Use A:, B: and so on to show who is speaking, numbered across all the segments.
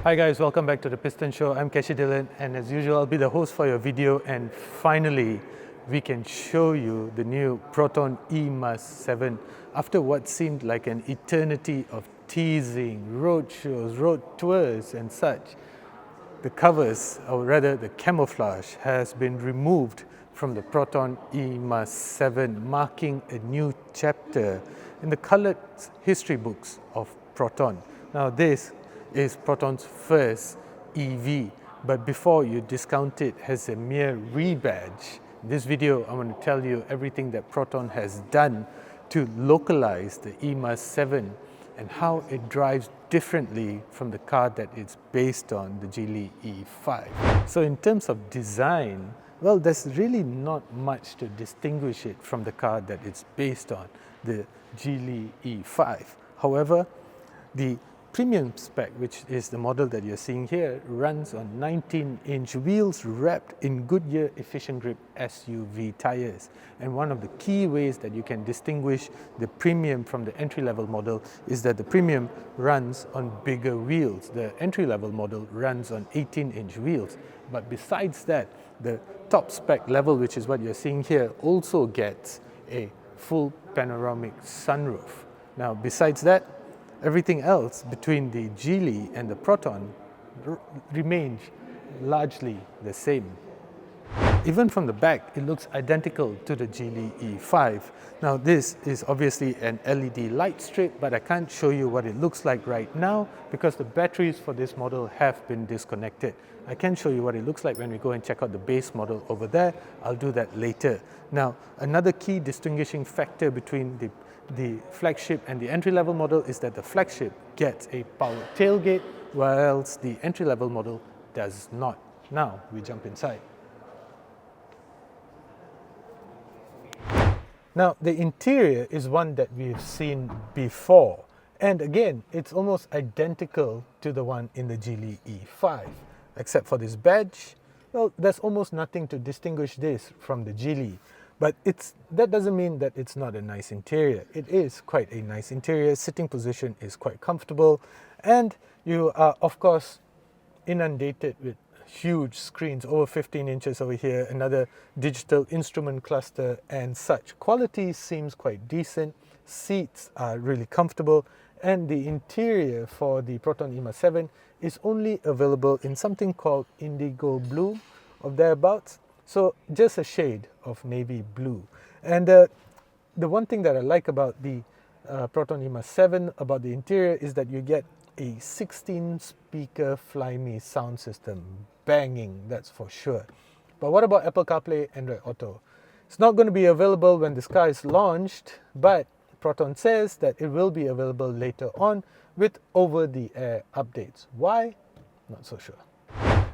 A: Hi guys, welcome back to the Piston Show. I'm Keshi Dillon, and as usual I'll be the host for your video, and finally we can show you the new Proton eMAS 7 after what seemed like an eternity of teasing, road shows, road tours and such. The covers, or rather the camouflage, has been removed from the Proton eMAS 7, marking a new chapter in the colored history books of Proton. Now this is Proton's first EV, but before you discount it as a mere rebadge, in this video I want to tell you everything that Proton has done to localize the eMAS 7 and how it drives differently from the car that it's based on, the Geely E5. So in terms of design, well, there's really not much to distinguish it from the car that it's based on, the Geely E5. However, the premium spec, which is the model that you're seeing here, runs on 19-inch wheels wrapped in Goodyear Efficient Grip SUV tires. And one of the key ways that you can distinguish the premium from the entry-level model is that the premium runs on bigger wheels. The entry-level model runs on 18-inch wheels. But besides that, the top spec level, which is what you're seeing here, also gets a full panoramic sunroof. Now, besides that, everything else between the Geely and the Proton remains largely the same. Even from the back, it looks identical to the Geely E5. Now this is obviously an LED light strip, but I can't show you what it looks like right now because the batteries for this model have been disconnected. I can show you what it looks like when we go and check out the base model over there. I'll do that later. Now, another key distinguishing factor between the flagship and the entry-level model is that the flagship gets a powered tailgate, whilst the entry-level model does not. Now we jump inside. Now the interior is one that we've seen before, and again it's almost identical to the one in the Geely E5, except for this badge. Well, there's almost nothing to distinguish this from the Geely. But that doesn't mean that it's not a nice interior. It is quite a nice interior. Sitting position is quite comfortable, and you are of course inundated with huge screens, over 15 inches over here, another digital instrument cluster and such. Quality seems quite decent, seats are really comfortable, and the interior for the Proton eMAS 7 is only available in something called indigo blue or thereabouts. So just a shade of navy blue. And the one thing that I like about the Proton eMAS 7, about the interior, is that you get a 16-speaker Flyme sound system. Banging, that's for sure. But what about Apple CarPlay, Android Auto? It's not going to be available when this car is launched, but Proton says that it will be available later on with over-the-air updates. Why? Not so sure.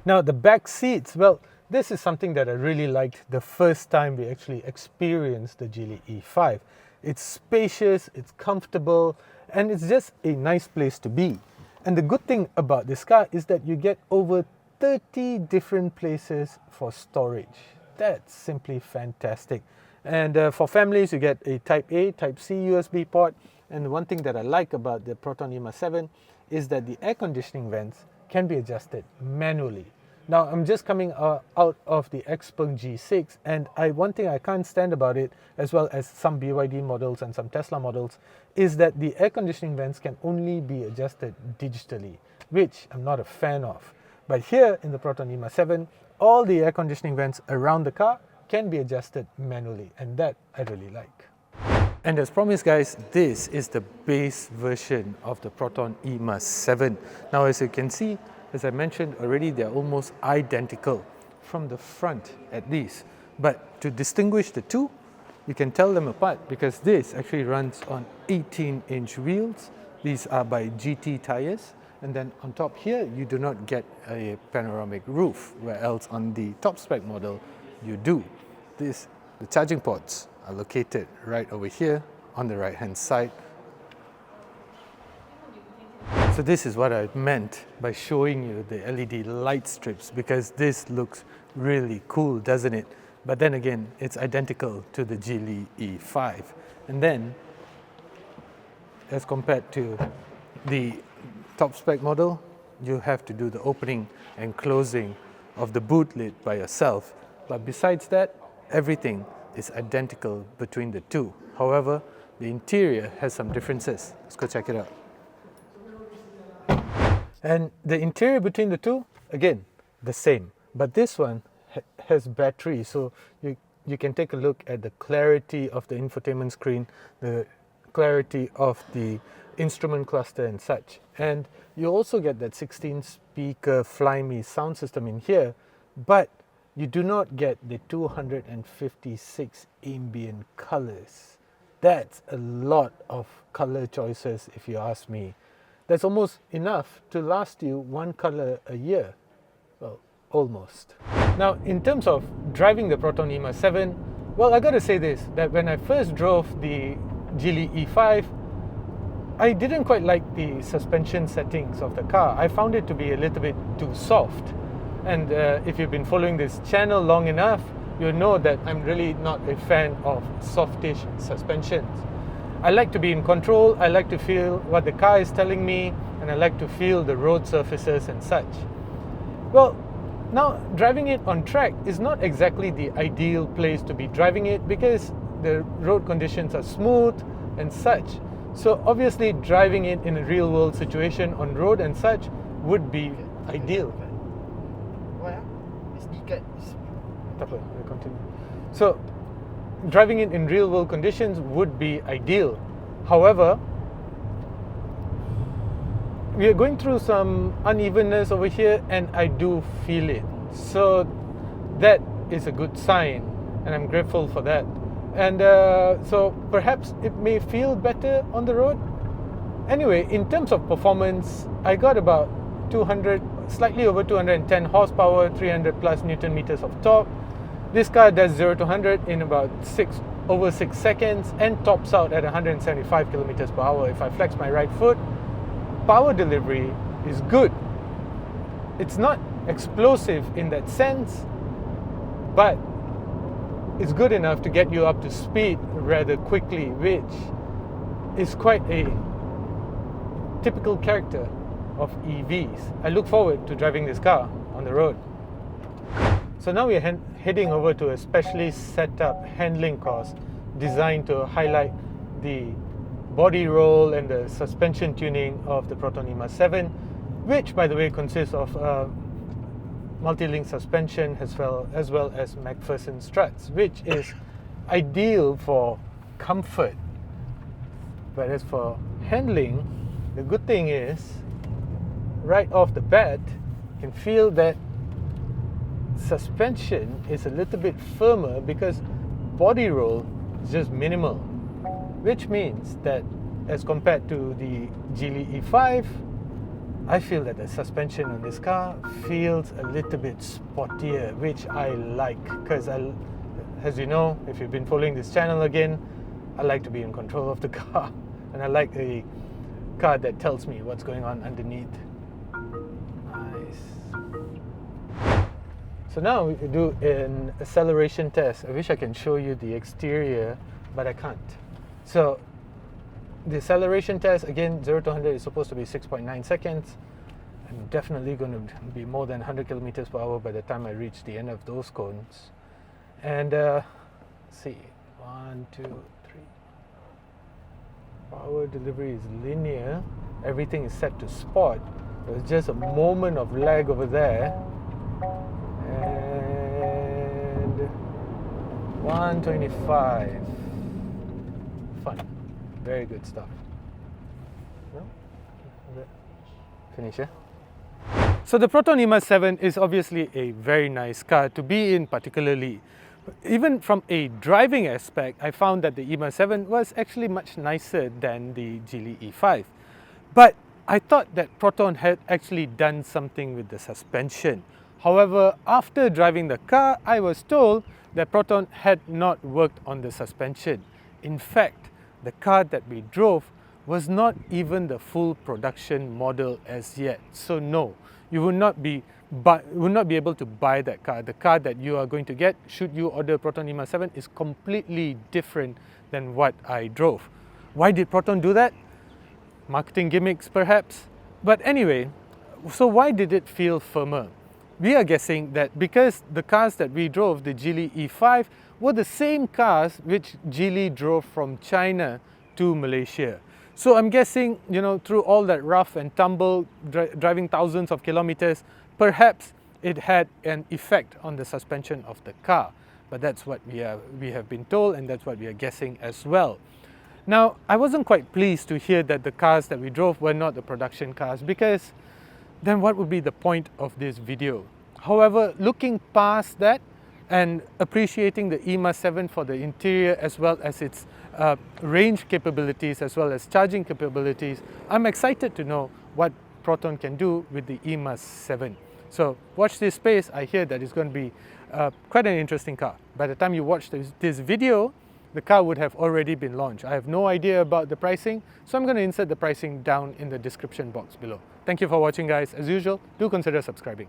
A: Now the back seats, well, this is something that I really liked the first time we actually experienced the Geely E5. It's spacious, it's comfortable, and it's just a nice place to be. And the good thing about this car is that you get over 30 different places for storage. That's simply fantastic. And for families, you get a Type A, Type C USB port. And the one thing that I like about the Proton eMAS 7 is that the air conditioning vents can be adjusted manually. Now, I'm just coming out of the Xpeng G6, and one thing I can't stand about it, as well as some BYD models and some Tesla models, is that the air conditioning vents can only be adjusted digitally, which I'm not a fan of. But here in the Proton eMAS 7, all the air conditioning vents around the car can be adjusted manually, and that I really like. And as promised guys, this is the base version of the Proton eMAS 7. Now as you can see, as I mentioned already, they're almost identical from the front at least. But to distinguish the two, you can tell them apart because this actually runs on 18-inch wheels. These are by GT tires. And then on top here, you do not get a panoramic roof, where else on the top spec model, you do. The charging ports are located right over here on the right-hand side. So this is what I meant by showing you the LED light strips, because this looks really cool, doesn't it? But then again, it's identical to the Geely E5. And then, as compared to the top spec model, you have to do the opening and closing of the boot lid by yourself. But besides that, everything is identical between the two. However, the interior has some differences. Let's go check it out. And the interior between the two, again, the same. But this one has battery, so you can take a look at the clarity of the infotainment screen, the clarity of the instrument cluster and such. And you also get that 16-speaker Fly-Me sound system in here, but you do not get the 256 ambient colors. That's a lot of color choices if you ask me. That's almost enough to last you one color a year. Well, almost. Now, in terms of driving the Proton eMAS 7, well, I gotta say this, that when I first drove the Geely E5, I didn't quite like the suspension settings of the car. I found it to be a little bit too soft. And if you've been following this channel long enough, you'll know that I'm really not a fan of softish suspensions. I like to be in control, I like to feel what the car is telling me, and I like to feel the road surfaces and such. Well, now driving it on track is not exactly the ideal place to be driving it because the road conditions are smooth and such. So obviously driving it in a real world situation on road and such would be ideal. So driving it in real world conditions would be ideal. However, we are going through some unevenness over here and I do feel it. So that is a good sign and I'm grateful for that. And so perhaps it may feel better on the road. Anyway, in terms of performance, I got about 200, slightly over 210 horsepower, 300 plus Newton meters of torque. This car does 0 to 100 in about over 6 seconds and tops out at 175 kilometers per hour. If I flex my right foot, power delivery is good. It's not explosive in that sense, but it's good enough to get you up to speed rather quickly, which is quite a typical character of EVs. I look forward to driving this car on the road. So now we're heading over to a specially set up handling course designed to highlight the body roll and the suspension tuning of the Proton eMAS 7, which by the way consists of multi-link suspension as well as McPherson struts, which is ideal for comfort. But as for handling, the good thing is right off the bat you can feel that suspension is a little bit firmer because body roll is just minimal, which means that as compared to the Geely E5, I feel that the suspension on this car feels a little bit sportier, which I like because as you know, if you've been following this channel again, I like to be in control of the car and I like a car that tells me what's going on underneath. So now we do an acceleration test. I wish I can show you the exterior, but I can't. So the acceleration test, again, 0 to 100 is supposed to be 6.9 seconds. I'm definitely going to be more than 100 kilometers per hour by the time I reach the end of those cones. And let's see, 1, 2, 3. Power delivery is linear. Everything is set to sport. There's just a moment of lag over there. And 125. Fun. Very good stuff. No? Finish, yeah? So the Proton eMAS 7 is obviously a very nice car to be in particularly. Even from a driving aspect, I found that the eMAS 7 was actually much nicer than the Geely E5. But I thought that Proton had actually done something with the suspension. However, after driving the car, I was told that Proton had not worked on the suspension. In fact, the car that we drove was not even the full production model as yet. So no, you will not be able to buy that car. The car that you are going to get, should you order Proton eMAS 7, is completely different than what I drove. Why did Proton do that? Marketing gimmicks perhaps? But anyway, So why did it feel firmer? We are guessing that because the cars that we drove, the Geely E5, were the same cars which Geely drove from China to Malaysia. So I'm guessing, you know, through all that rough and tumble, driving thousands of kilometers, perhaps it had an effect on the suspension of the car. But that's what we have been told, and that's what we are guessing as well. Now, I wasn't quite pleased to hear that the cars that we drove were not the production cars, because then what would be the point of this video? However, looking past that and appreciating the e.MAS 7 for the interior as well as its range capabilities as well as charging capabilities, I'm excited to know what Proton can do with the e.MAS 7. So watch this space. I hear that it's going to be quite an interesting car. By the time you watch this video, the car would have already been launched. I have no idea about the pricing, so I'm going to insert the pricing down in the description box below. Thank you for watching, guys. As usual, do consider subscribing.